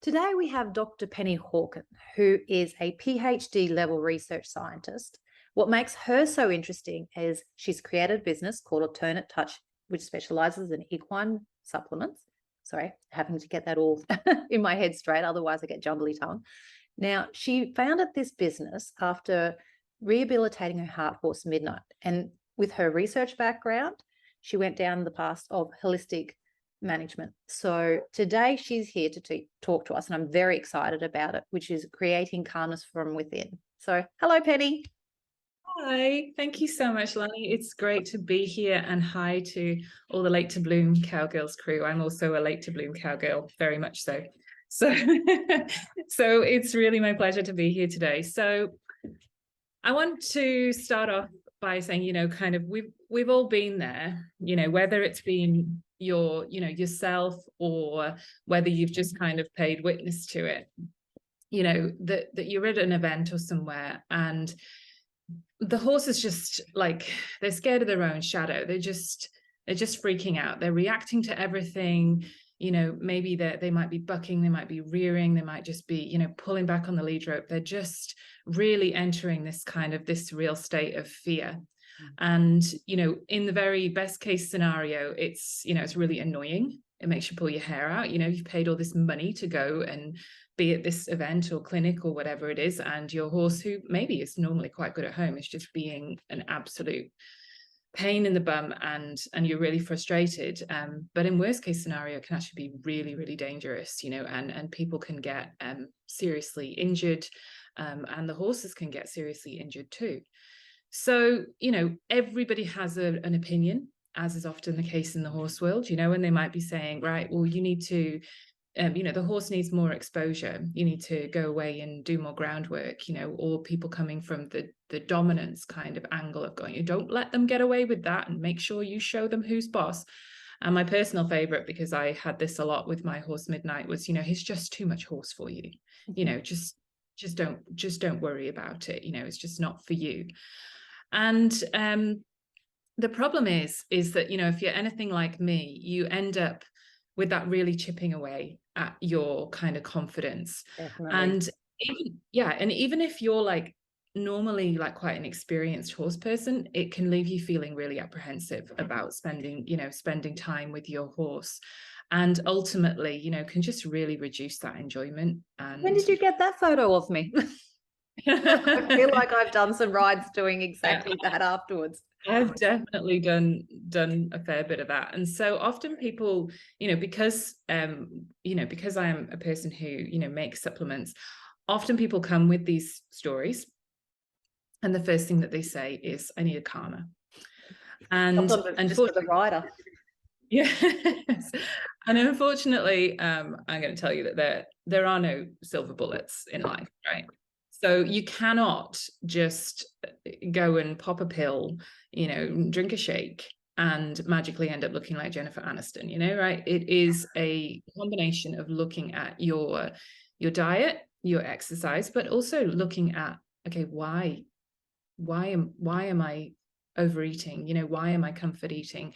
Today we have Dr. Penny Hawken, who is a PhD level research scientist. What makes her so interesting is she's created a business called Alternate Touch, which specializes in equine supplements. Sorry, having to get that all in my head straight, otherwise I get jumbly tongue. Now, she founded this business after rehabilitating her heart horse Midnight. And with her research background, she went down the path of holistic management. So today she's here to talk to us, and I'm very excited about it, which is creating calmness from within. So hello, Penny. Hi, thank you so much, Lonnie. It's great to be here, and hi to all the Late to Bloom Cowgirls crew. I'm also a Late to Bloom Cowgirl, very much so. So it's really my pleasure to be here today. So I want to start off by saying, kind of we've all been there, whether it's been yourself, or whether you've just kind of paid witness to it, that you're at an event or somewhere, and the horse is just like, they're scared of their own shadow. They're just freaking out. They're reacting to everything. Maybe they might be bucking, they might be rearing, they might just be, pulling back on the lead rope. They're just really entering this real state of fear. And, in the very best case scenario, it's really annoying. It makes you pull your hair out. You've paid all this money to go and be at this event or clinic or whatever it is, and your horse, who maybe is normally quite good at home, is just being an absolute pain in the bum, and you're really frustrated. But in worst case scenario, it can actually be really, really dangerous, and people can get seriously injured, and the horses can get seriously injured too. So, everybody has an opinion, as is often the case in the horse world, and they might be saying, right, well, you need to, the horse needs more exposure. You need to go away and do more groundwork, or people coming from the dominance kind of angle of going, you don't let them get away with that, and make sure you show them who's boss. And my personal favorite, because I had this a lot with my horse Midnight, was, he's just too much horse for you. Just don't worry about it. It's just not for you. And the problem is that, if you're anything like me, you end up with that really chipping away at your kind of confidence. Definitely. And even if you're like normally like quite an experienced horse person, it can leave you feeling really apprehensive about spending time with your horse, and ultimately, can just really reduce that enjoyment. And when did you get that photo of me? I feel like I've done some rides doing exactly that afterwards. I've definitely done a fair bit of that. And so often people, because I am a person who, makes supplements, often people come with these stories, and the first thing that they say is, I need a calmer. And unfortunately, the rider. Yes. And unfortunately, I'm going to tell you that there are no silver bullets in life, right? So you cannot just go and pop a pill, drink a shake, and magically end up looking like Jennifer Aniston, right? It is a combination of looking at your diet, your exercise, but also looking at, okay, why am I overeating? Why am I comfort eating?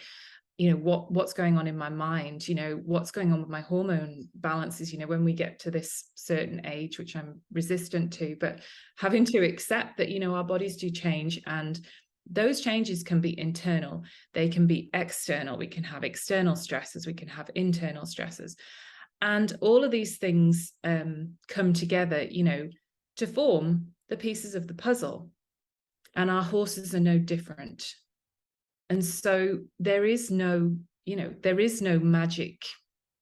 What's going on in my mind, what's going on with my hormone balances, when we get to this certain age, which I'm resistant to, but having to accept that, our bodies do change, and those changes can be internal, they can be external. We can have external stresses, we can have internal stresses, and all of these things come together, to form the pieces of the puzzle. And our horses are no different. And so there is no magic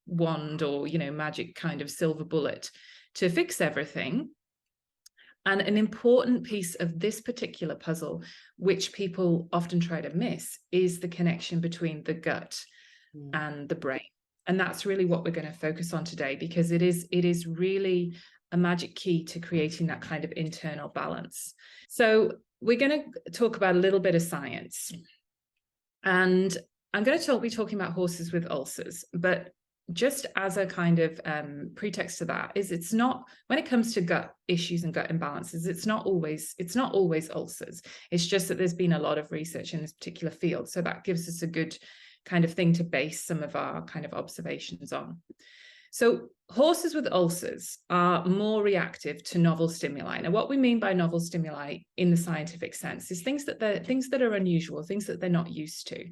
wand or, magic kind of silver bullet to fix everything. And an important piece of this particular puzzle, which people often try to miss, is the connection between the gut and the brain. And that's really what we're going to focus on today, because it is really a magic key to creating that kind of internal balance. So we're going to talk about a little bit of science. And I'm going to be talking about horses with ulcers, but just as a kind of pretext to that is, it's not, when it comes to gut issues and gut imbalances, it's not always ulcers. It's just that there's been a lot of research in this particular field. So that gives us a good kind of thing to base some of our kind of observations on. So horses with ulcers are more reactive to novel stimuli. Now, what we mean by novel stimuli in the scientific sense is things that are unusual, things that they're not used to.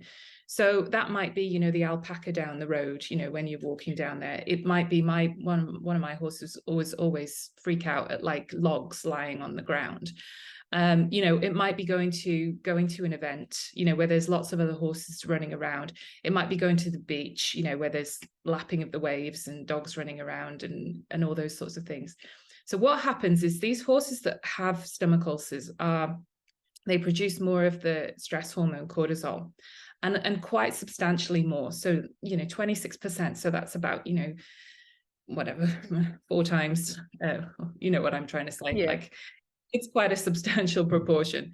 So that might be, you know, the alpaca down the road, you know, when you're walking down there. It might be one of my horses always freak out at like logs lying on the ground. You know, it might be going to an event, you know, where there's lots of other horses running around. It might be going to the beach, you know, where there's lapping of the waves and dogs running around and all those sorts of things. So what happens is these horses that have stomach ulcers they produce more of the stress hormone cortisol, and quite substantially more. So, you know, 26%. So that's about, you know, whatever, 4 times, you know what I'm trying to say. Yeah. Like, it's quite a substantial proportion.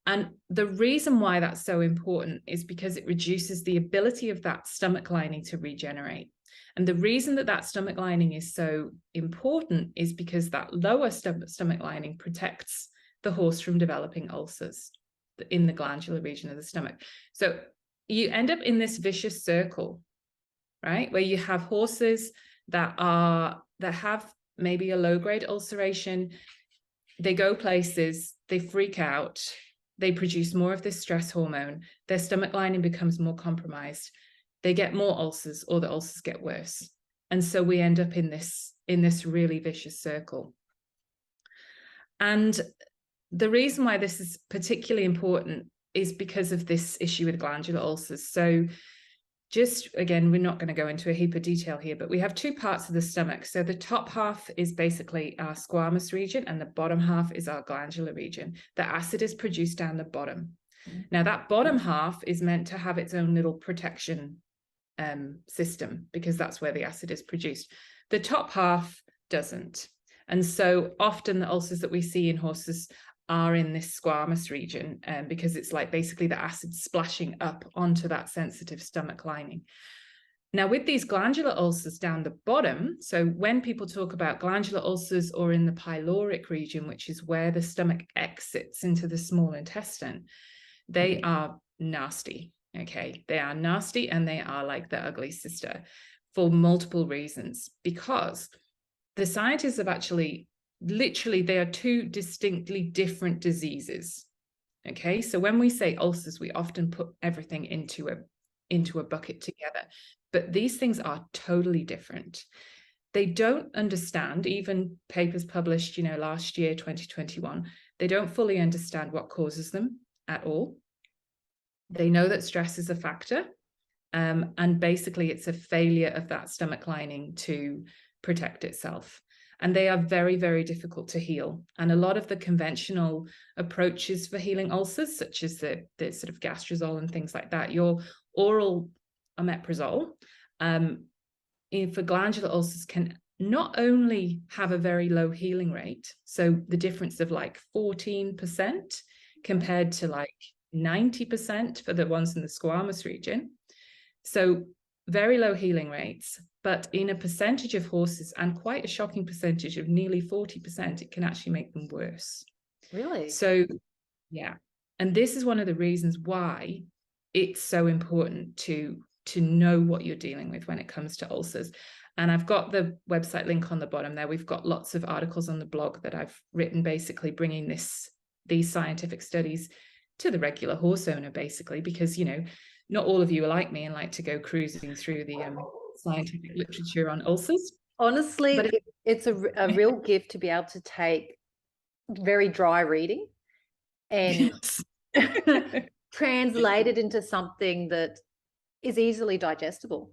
And the reason why that's so important is because it reduces the ability of that stomach lining to regenerate. And the reason that that stomach lining is so important is because that lower stomach lining protects the horse from developing ulcers in the glandular region of the stomach. So you end up in this vicious circle, right? Where you have horses that have maybe a low-grade ulceration. They go places, they freak out, they produce more of this stress hormone, their stomach lining becomes more compromised, they get more ulcers, or the ulcers get worse. And so we end up in this really vicious circle. And the reason why this is particularly important is because of this issue with glandular ulcers. So just again, we're not going to go into a heap of detail here, but we have 2 parts of the stomach. So the top half is basically our squamous region, and the bottom half is our glandular region. The acid is produced down the bottom. Now, that bottom half is meant to have its own little protection system, because that's where the acid is produced. The top half doesn't. And so often the ulcers that we see in horses are in this squamous region, because it's like basically the acid splashing up onto that sensitive stomach lining. Now, with these glandular ulcers down the bottom, so when people talk about glandular ulcers or in the pyloric region, which is where the stomach exits into the small intestine, they are nasty, okay? They are nasty, and they are like the ugly sister for multiple reasons, because the scientists have actually literally, they are 2 distinctly different diseases. Okay, so when we say ulcers, we often put everything into a bucket together, but these things are totally different. They don't understand, even papers published, you know, last year, 2021, they don't fully understand what causes them at all. They know that stress is a factor, and basically it's a failure of that stomach lining to protect itself. And they are very, very difficult to heal. And a lot of the conventional approaches for healing ulcers, such as the sort of gastrozole and things like that, your oral omeprazole, for glandular ulcers can not only have a very low healing rate, so the difference of like 14% compared to like 90% for the ones in the squamous region. So very low healing rates, but in a percentage of horses, and quite a shocking percentage of nearly 40%, it can actually make them worse. Really? So, yeah. And this is one of the reasons why it's so important to know what you're dealing with when it comes to ulcers. And I've got the website link on the bottom there. We've got lots of articles on the blog that I've written, basically bringing these scientific studies to the regular horse owner, basically, because, you know, not all of you are like me and like to go cruising through the scientific literature on ulcers. Honestly, but it's a real gift to be able to take very dry reading and translate it into something that is easily digestible.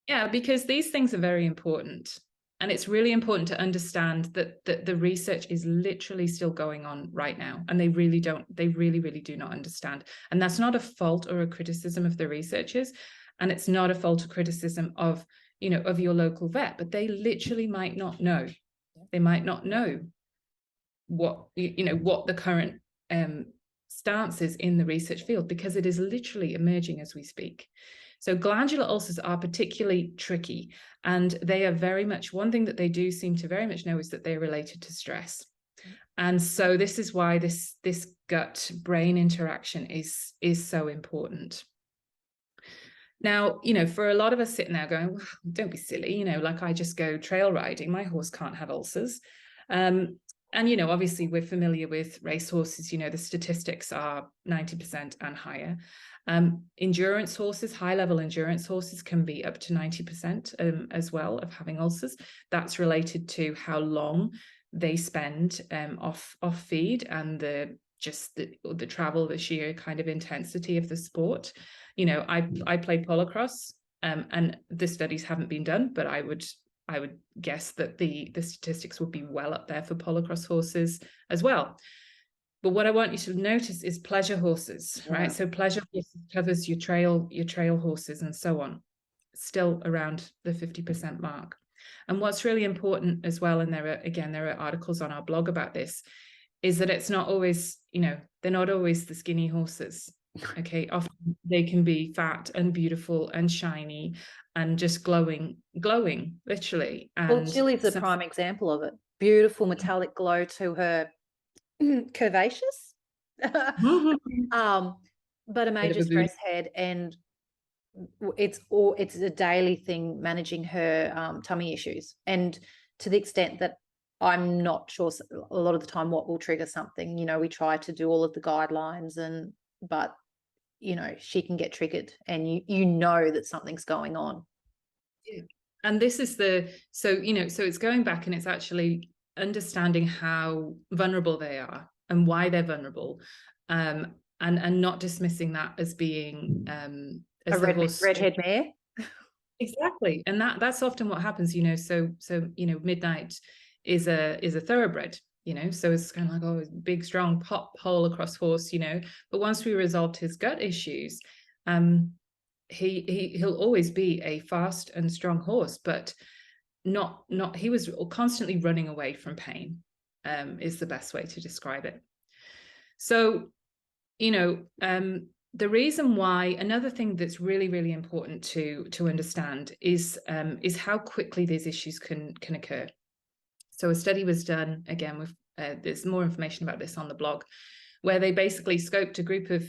Yeah, because these things are very important. And it's really important to understand that the research is literally still going on right now. And they really do not understand. And that's not a fault or a criticism of the researchers. And it's not a fault or criticism of, you know, of your local vet, but they literally might not know. They might not know what, you know, what the current stance is in the research field, because it is literally emerging as we speak. So glandular ulcers are particularly tricky, and they are very much, one thing that they do seem to very much know is that they're related to stress. And so this is why this gut brain interaction is so important. Now, for a lot of us sitting there going, well, don't be silly, like I just go trail riding, my horse can't have ulcers. And, obviously we're familiar with racehorses, the statistics are 90% and higher. Endurance horses, high-level endurance horses can be up to 90% as well of having ulcers. That's related to how long they spend off feed and the travel, the sheer kind of intensity of the sport. I play polocrosse, and the studies haven't been done, but I would guess that the statistics would be well up there for polocrosse horses as well. But what I want you to notice is pleasure horses, right? So pleasure horses covers your trail horses and so on, still around the 50% mark. And what's really important as well, and there are articles on our blog about this, is that it's not always, they're not always the skinny horses. Okay, often they can be fat and beautiful and shiny and just glowing, literally. And well, Chili's a prime example of it. Beautiful metallic glow to her curvaceous, but a major stress head, and it's a daily thing managing her tummy issues, and to the extent that I'm not sure a lot of the time what will trigger something. We try to do all of the guidelines, but she can get triggered, and you know that something's going on. Yeah. And this is so it's going back, and it's actually understanding how vulnerable they are and why they're vulnerable, and not dismissing that as being as a redhead mare. Exactly. And that's often what happens, so Midnight is a thoroughbred, so it's kind of like, oh, big, strong pole across horse, but once we resolved his gut issues, he'll always be a fast and strong horse, but not he was constantly running away from pain, is the best way to describe it. So, the reason why, another thing that's really, really important to understand is how quickly these issues can occur. So a study was done, again, with there's more information about this on the blog, where they basically scoped a group of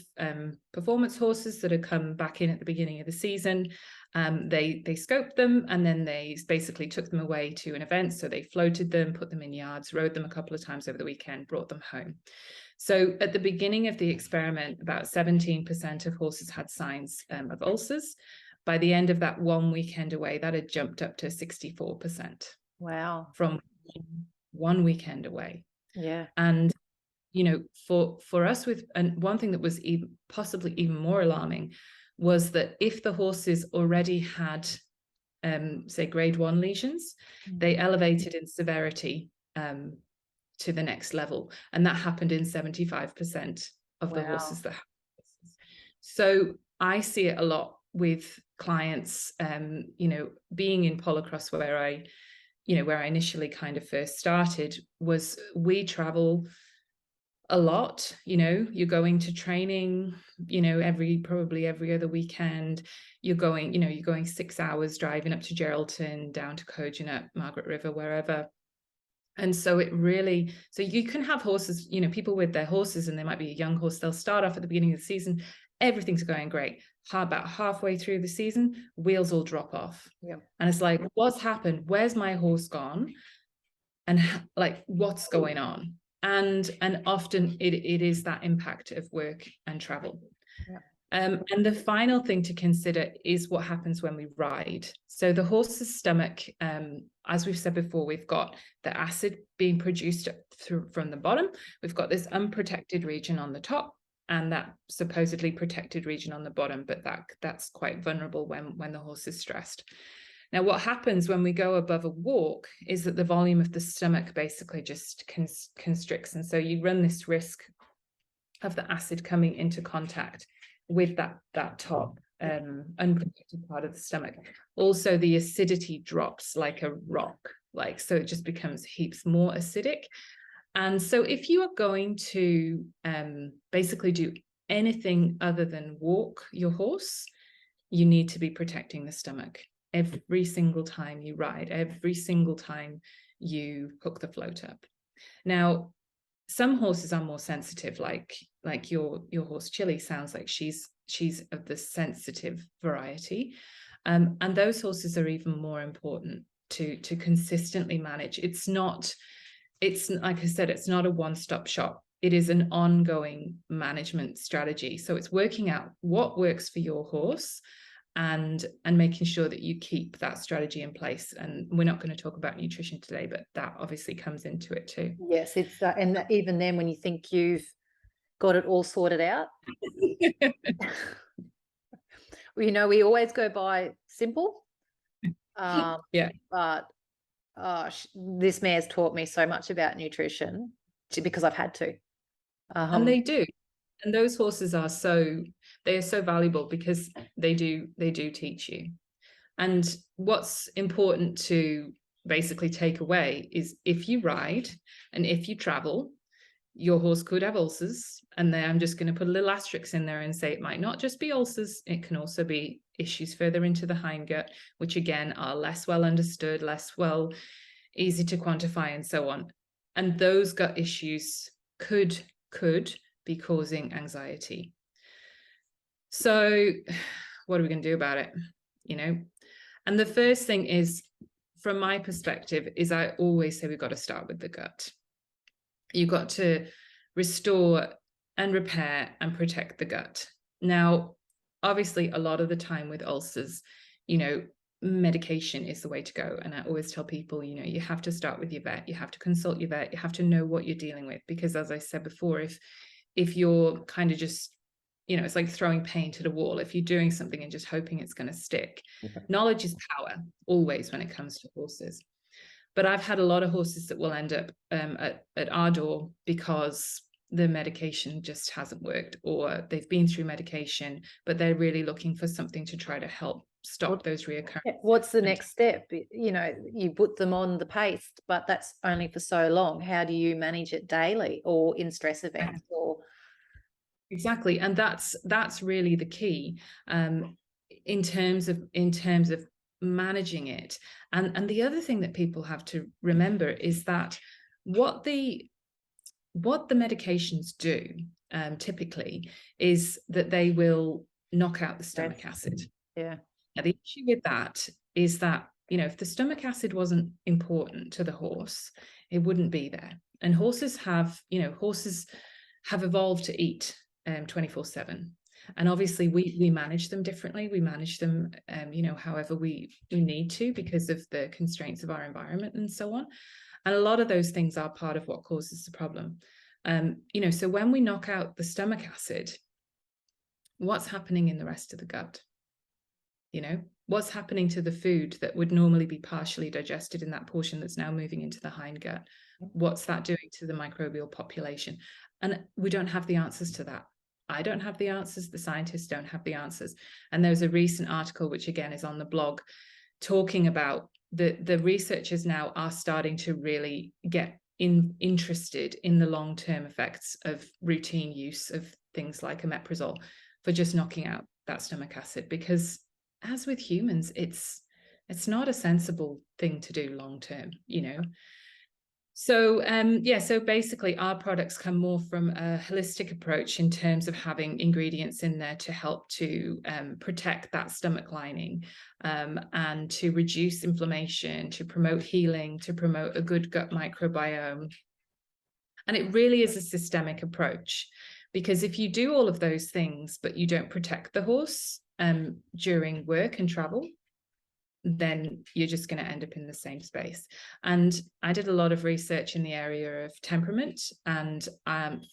performance horses that had come back in at the beginning of the season. They scoped them, and then they basically took them away to an event. So they floated them, put them in yards, rode them a couple of times over the weekend, brought them home. So at the beginning of the experiment, about 17% of horses had signs of ulcers. By the end of that one weekend away, that had jumped up to 64%. Wow. From one weekend away. Yeah. And for us, and one thing that was possibly even more alarming was that if the horses already had say grade 1 lesions, they elevated in severity to the next level, and that happened in 75% of the horses that have this. So I see it a lot with clients, being in polocrosse, where I initially kind of first started, was we travel a lot. You're going to training, probably every other weekend. You're going 6 hours driving up to Geraldton, down to Coginut, Margaret River, wherever. And so so you can have horses, people with their horses, and they might be a young horse. They'll start off at the beginning of the season, everything's going great. About halfway through the season, wheels all drop off. Yeah. And it's like, what's happened? Where's my horse gone? And like, what's going on? And often it is that impact of work and travel. Yeah. And the final thing to consider is what happens when we ride. So the horse's stomach, as we've said before, we've got the acid being produced from the bottom. We've got this unprotected region on the top, and that supposedly protected region on the bottom, but that's quite vulnerable when the horse is stressed. Now, what happens when we go above a walk is that the volume of the stomach basically just constricts, and so you run this risk of the acid coming into contact with that top unprotected part of the stomach. Also, the acidity drops like a rock, so it just becomes heaps more acidic. And so if you are going to basically do anything other than walk your horse, you need to be protecting the stomach every single time you ride, every single time you hook the float up. Now, some horses are more sensitive, like your horse Chili sounds like she's she's of the sensitive variety. And those horses are even more important to consistently manage. It's like I said, it's not a one-stop shop. It is an ongoing management strategy. So it's working out what works for your horse and making sure that you keep that strategy in place. And we're not going to talk about nutrition today, but that obviously comes into it too. Yes, it's and even then, when you think you've got it all sorted out, well, we always go by simple. Yeah. But this mare's taught me so much about nutrition because I've had to. And they do. And those horses are so valuable because they do teach you. And what's important to basically take away is, if you ride and if you travel, your horse could have ulcers. And then I'm just going to put a little asterisk in there and say it might not just be ulcers. It can also be issues further into the hindgut, which again are less well understood, easy to quantify, and so on. And those gut issues could be causing anxiety. So what are we going to do about it? And the first thing is, from my perspective, is I always say we've got to start with the gut. You've got to restore and repair and protect the gut. Now, obviously, a lot of the time with ulcers, medication is the way to go. And I always tell people, you have to start with your vet. You have to consult your vet. You have to know what you're dealing with. Because as I said before, if you're kind of just, it's like throwing paint at a wall. If you're doing something and just hoping it's going to stick, knowledge is power always when it comes to horses. But I've had a lot of horses that will end up at our door because the medication just hasn't worked, or they've been through medication, but they're really looking for something to try to help stop those reoccurrences. What's the next step? You put them on the paste, but that's only for so long. How do you manage it daily or in stress events? Exactly. And that's really the key in terms of managing it. And the other thing that people have to remember is that what the medications do typically is that they will knock out the stomach acid. Yeah. Now, the issue with that is that, if the stomach acid wasn't important to the horse, it wouldn't be there. And horses have evolved to eat 24/7. And obviously we manage them differently. We manage them, however we need to, because of the constraints of our environment and so on. And a lot of those things are part of what causes the problem. So when we knock out the stomach acid, what's happening in the rest of the gut? What's happening to the food that would normally be partially digested in that portion that's now moving into the hindgut? What's that doing to the microbial population? And we don't have the answers to that. I don't have the answers. The scientists don't have the answers. And there's a recent article, which again is on the blog, talking about the researchers now are starting to really get interested in the long-term effects of routine use of things like omeprazole for just knocking out that stomach acid, because as with humans, it's not a sensible thing to do long term, So so basically our products come more from a holistic approach in terms of having ingredients in there to help to protect that stomach lining and to reduce inflammation, to promote healing, to promote a good gut microbiome. And it really is a systemic approach, because if you do all of those things, but you don't protect the horse during work and travel, then you're just going to end up in the same space. And I did a lot of research in the area of temperament, and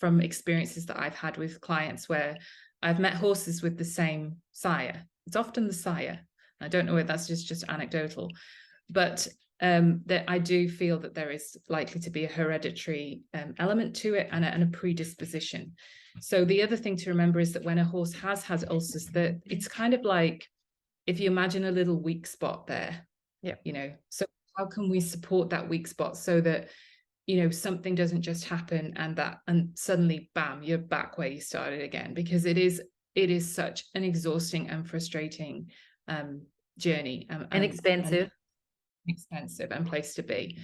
from experiences that I've had with clients where I've met horses with the same sire. It's often the sire. I don't know whether that's just anecdotal, but that I do feel that there is likely to be a hereditary element to it and a predisposition. So the other thing to remember is that when a horse has had ulcers, that it's kind of like, if you imagine a little weak spot there, so how can we support that weak spot so that, something doesn't just happen and suddenly, bam, you're back where you started again, because it is such an exhausting and frustrating journey and expensive and place to be.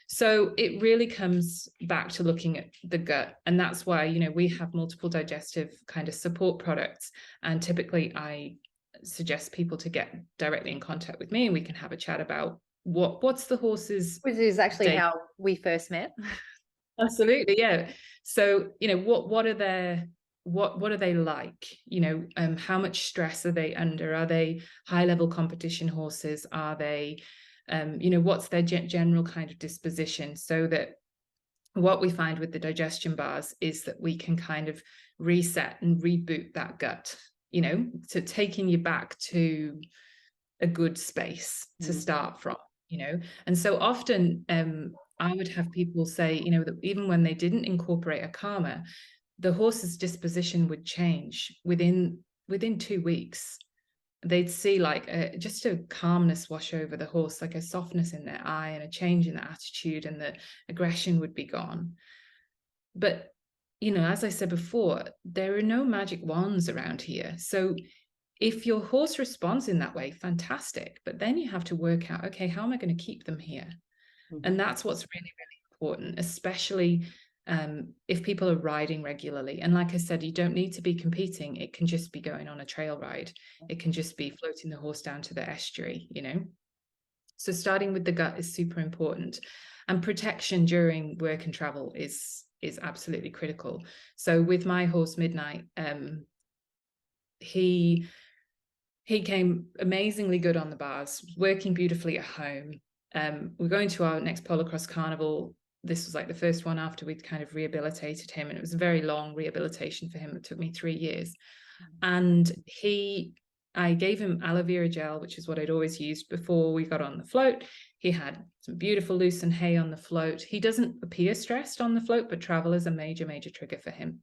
So it really comes back to looking at the gut. And that's why, you know, we have multiple digestive kind of support products. And typically I suggest people to get directly in contact with me, and we can have a chat about what's the horse's Which is actually day. how we first met. Absolutely, yeah. So, you know, what are their what are they like? You know, how much stress are they under? Are they high level competition horses? Are they, you know, what's their general kind of disposition? So that what we find with the digestion bars is that we can kind of reset and reboot that gut, you know, to taking you back to a good space to start from, you know. And so often I would have people say, you know, that even when they didn't incorporate a karma, the horse's disposition would change within 2 weeks. They'd see like just a calmness wash over the horse, like a softness in their eye and a change in the attitude, and the aggression would be gone. But, you know, as I said before, there are no magic wands around here. So if your horse responds in that way, fantastic. But then you have to work out, okay, how am I going to keep them here? And that's what's really, really important, especially if people are riding regularly. And like I said, you don't need to be competing. It can just be going on a trail ride. It can just be floating the horse down to the estuary, you know. So starting with the gut is super important. And protection during work and travel is absolutely critical. So with my horse Midnight, he came amazingly good on the bars, working beautifully at home. We're going to our next polocross carnival. This was like the first one after we'd kind of rehabilitated him, and it was a very long rehabilitation for him. It took me 3 years. And I gave him aloe vera gel, which is what I'd always used before we got on the float. He had some beautiful lucerne hay on the float. He doesn't appear stressed on the float, but travel is a major, major trigger for him.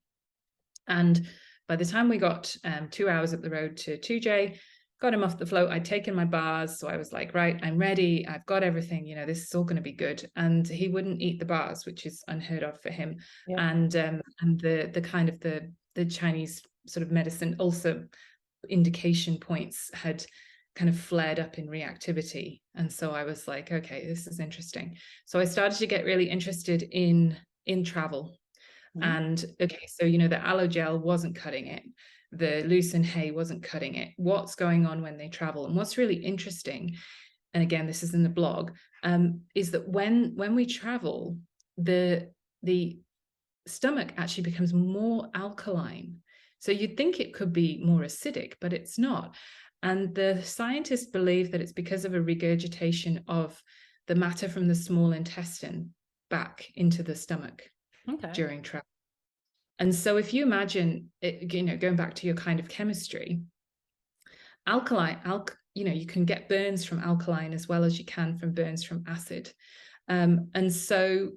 And by the time we got 2 hours up the road to 2J, got him off the float, I'd taken my bars. So I was like, right, I'm ready. I've got everything, you know, this is all going to be good. And he wouldn't eat the bars, which is unheard of for him. Yeah. And the kind of the Chinese sort of medicine also indication points had kind of flared up in reactivity. And so I was like, okay, this is interesting. So I started to get really interested in travel. And okay, so, you know, the aloe gel wasn't cutting it. The lucerne hay wasn't cutting it. What's going on when they travel? And what's really interesting, and again, this is in the blog, is that when we travel, the stomach actually becomes more alkaline. So you'd think it could be more acidic, but it's not. And the scientists believe that it's because of a regurgitation of the matter from the small intestine back into the stomach during travel. And so if you imagine it, you know, going back to your kind of chemistry, you know, you can get burns from alkaline as well as you can from burns from acid. And so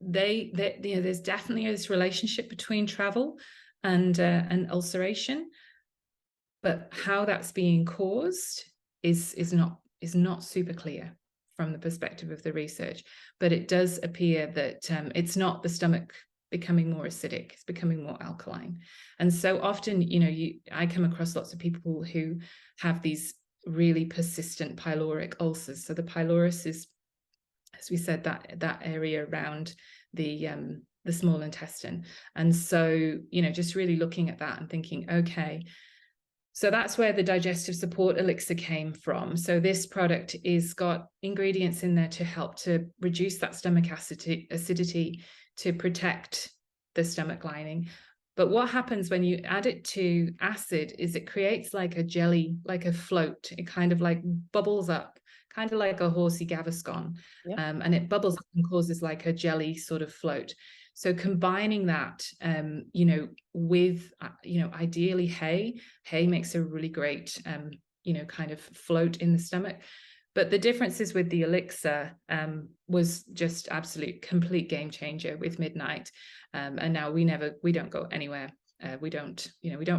you know, there's definitely this relationship between travel and ulceration, but how that's being caused is not super clear from the perspective of the research. But it does appear that it's not the stomach becoming more acidic, it's becoming more alkaline. And so often, you know, I come across lots of people who have these really persistent pyloric ulcers. So the pylorus is, as we said, that area around the small intestine. And so, you know, just really looking at that and thinking, okay, so that's where the digestive support elixir came from. So this product is got ingredients in there to help to reduce that stomach acidity, to protect the stomach lining. But what happens when you add it to acid is it creates like a jelly, like a float. It kind of like bubbles up, kind of like a horsey Gaviscon. And it bubbles up and causes like a jelly sort of float. So combining that, you know, with, you know, ideally hay makes a really great, you know, kind of float in the stomach. But the differences with the elixir was just absolute complete game changer with Midnight. And now we don't go anywhere. We don't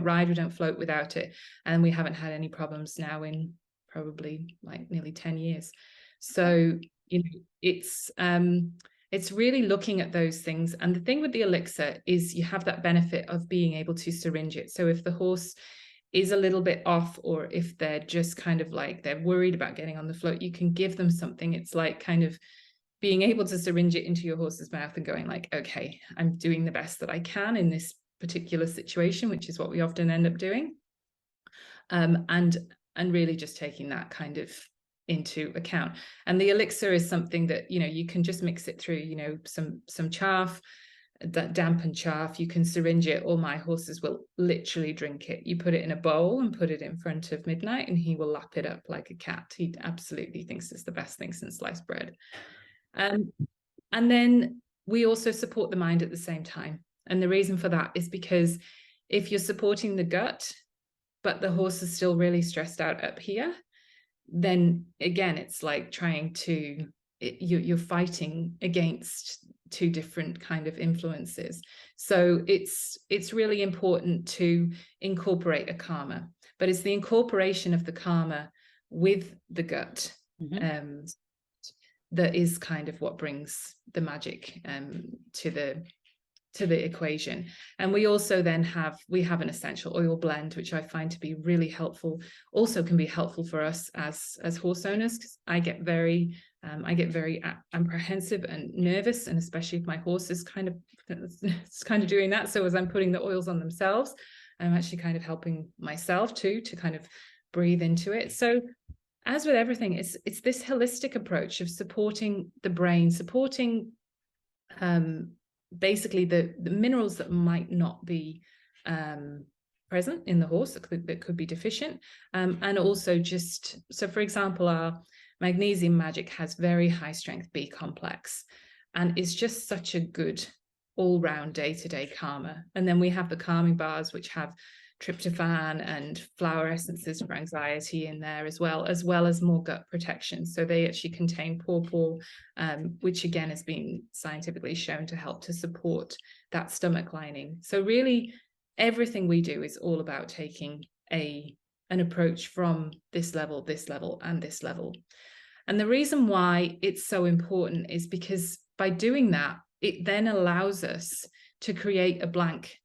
ride, we don't float without it. And we haven't had any problems now in probably like nearly 10 years. So, you know, it's really looking at those things. And the thing with the elixir is you have that benefit of being able to syringe it. So if the horse is a little bit off, or if they're just kind of like they're worried about getting on the float, you can give them something. It's like kind of being able to syringe it into your horse's mouth and going like, okay, I'm doing the best that I can in this particular situation, which is what we often end up doing. And really just taking that kind of into account. And the elixir is something that, you know, you can just mix it through, you know, some chaff, that dampened chaff, you can syringe it. All my horses will literally drink it. You put it in a bowl and put it in front of Midnight and he will lap it up like a cat. He absolutely thinks it's the best thing since sliced bread. And then we also support the mind at the same time. And the reason for that is because if you're supporting the gut, but the horse is still really stressed out up here, then again, it's like trying to, you're fighting against two different kind of influences. So it's really important to incorporate a calmer, but it's the incorporation of the calmer with the gut that is kind of what brings the magic to the equation. And we also then have an essential oil blend, which I find to be really helpful, also can be helpful for us as horse owners, because I get very apprehensive and nervous, and especially if my horse is kind of doing that. So as I'm putting the oils on themselves, I'm actually kind of helping myself too to kind of breathe into it. So as with everything, it's this holistic approach of supporting the brain, supporting basically the minerals that might not be present in the horse, that could be deficient, and also just, so for example, our magnesium magic has very high strength B complex and is just such a good all-round day-to-day calmer. And then we have the calming bars, which have tryptophan and flower essences for anxiety in there, as well as more gut protection. So they actually contain pawpaw, which again has been scientifically shown to help to support that stomach lining. So really everything we do is all about taking an approach from this level, and this level. And the reason why it's so important is because by doing that, it then allows us to create a blank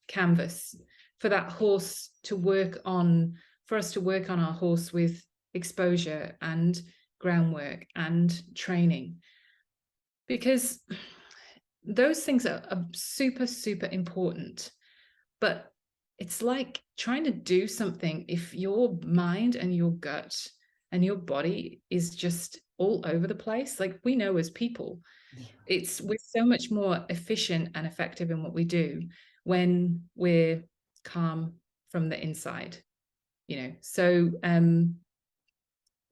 canvas for that horse to work on, for us to work on our horse with exposure and groundwork and training, because those things are super, super important. But it's like trying to do something if your mind and your gut and your body is just all over the place. Like we know as people, we're so much more efficient and effective in what we do when we're calm from the inside, you know. So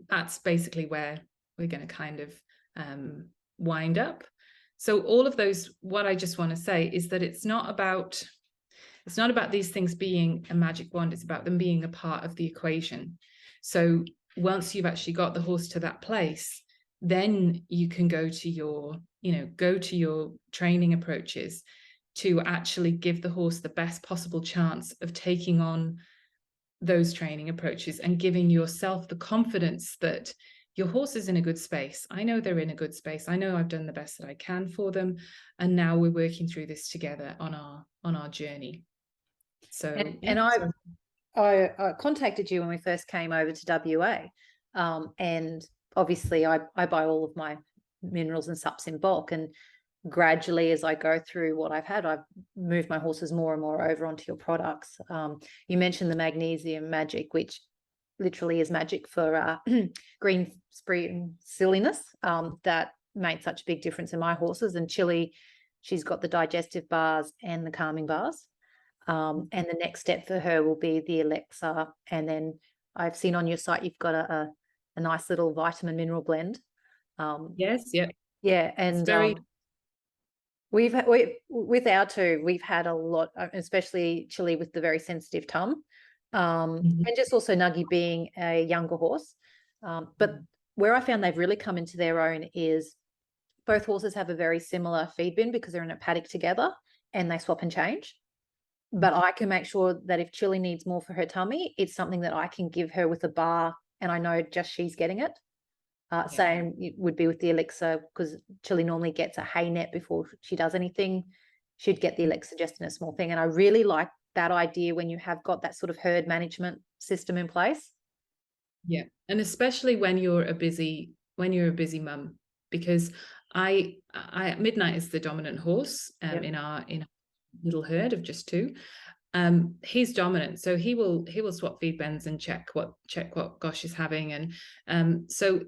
that's basically where we're going to kind of wind up. So all of those, what I just want to say is that it's not about these things being a magic wand, it's about them being a part of the equation. So once you've actually got the horse to that place, then you can go to your training approaches to actually give the horse the best possible chance of taking on those training approaches and giving yourself the confidence that your horse is in a good space. I know they're in a good space. I know I've done the best that I can for them. And now we're working through this together on our journey. So, I contacted you when we first came over to WA. And obviously I buy all of my minerals and sups in bulk, and gradually as I go through what I've had, I've moved my horses more and more over onto your products. You mentioned the magnesium magic, which literally is magic for green spree silliness, that made such a big difference in my horses. And Chili, she's got the digestive bars and the calming bars. And the next step for her will be the elixir. And then I've seen on your site you've got a nice little vitamin mineral blend. Yes, yeah. Yeah, and with our two, we've had a lot, especially Chili with the very sensitive tum, and just also Nuggy being a younger horse. But where I found they've really come into their own is both horses have a very similar feed bin because they're in a paddock together and they swap and change. But I can make sure that if Chili needs more for her tummy, it's something that I can give her with a bar, and I know just she's getting it. Same it would be with the elixir, because Chili normally gets a hay net before she does anything. She'd get the elixir just in a small thing. And I really like that idea when you have got that sort of herd management system in place. Yeah. And especially when you're a busy mum, because Midnight is the dominant horse Yep. in our little herd of just 2. He's dominant, so he will swap feed bends and check what Gosh is having. And so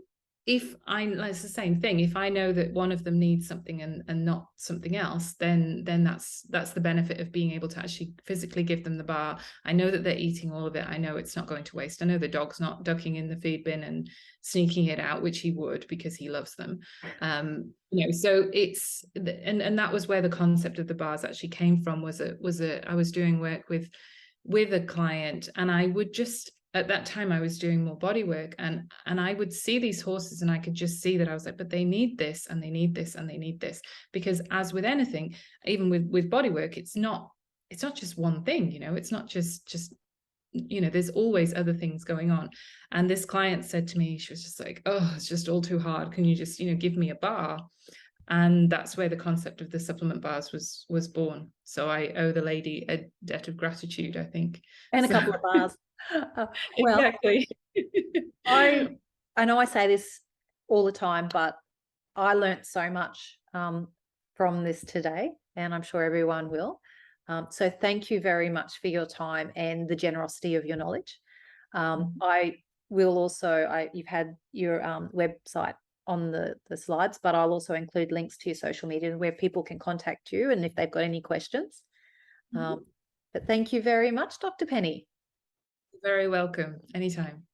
if it's the same thing, if I know that one of them needs something and not something else, then that's the benefit of being able to actually physically give them the bar. I know that they're eating all of it. I know it's not going to waste. I know the dog's not ducking in the feed bin and sneaking it out, which he would because he loves them. So it's, and that was where the concept of the bars actually came from. I was doing work with a client, and I would just, at that time I was doing more body work, and I would see these horses and I could just see that I was like, but they need this and they need this and they need this, because as with anything, even with body work, it's not just one thing, it's not just there's always other things going on. And this client said to me, she was just like, oh, it's just all too hard, can you just give me a bar? And that's where the concept of the supplement bars was born. So I owe the lady a debt of gratitude, I think. And a So, couple of bars. Well, exactly. I know I say this all the time, but I learnt so much from this today, and I'm sure everyone will. So thank you very much for your time and the generosity of your knowledge. I will also, you've had your website on the slides, but I'll also include links to your social media where people can contact you and if they've got any questions. But thank you very much, Dr. Penny. You're very welcome. Anytime.